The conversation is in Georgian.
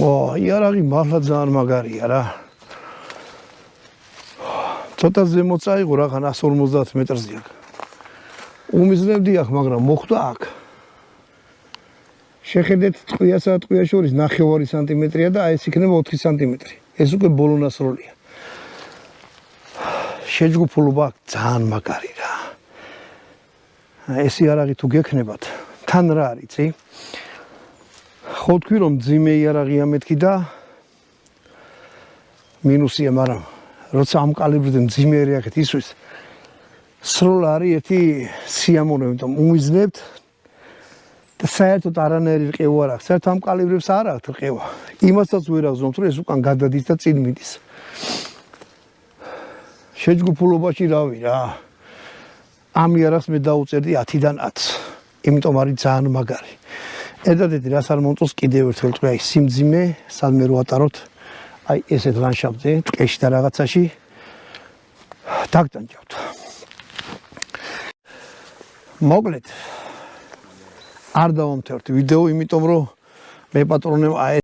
იარაღი მართლა ძალიან მაგარია რა. ცოტა ზემოთ წაიღო რახან 150 მეტრზე აქ. უმიზნებდი აქ, მაგრამ მოხვდა აქ. შეხედეთ ტყვიასა და ტყვიას შორის 9 სანტიმეტრია და აი ეს იქნება 4 სანტიმეტრი. ეს უკვე ბოლონასროლია. შეჯგუფულობა ძალიან მაგარი რა. ეს იარაღი თუ გექნებათ, თან რა არის, იცი? ხო თქვი რომ ძიმე იარაღია მეთქი და მინუსია, მაგრამ როცა ამ კალიბრზე ძიმე იარაღით ისვის, სრულ არის ერთი სიამოვნო, იმიტომ უმიზნებთ და საერთოდ არანაირი რყევა არ აქვს. საერთოდ ამ კალიბრებს არ აქვს რყევა. იმასაც ვერ აღზომთ, რომ ეს უკან გადადის და წინ მიდის. შეჯგუფულობაში რავი რა. ამ იარაღს მე დაუწერდი 10-დან 10. იმიტომ არის ძალიან მაგარი. ერთადერთი რაც არ მომწონს კიდევ ერთხელ თქვი, აი სიმძიმე, სადმე რო ატაროთ, აი ესეთ ლანდშაფტზე, ტყეში და რაღაცაში დაგტანჯავთ. მოკლედ არ დავამთავრეთ ვიდეო, იმიტომ რომ მე პატრონებმა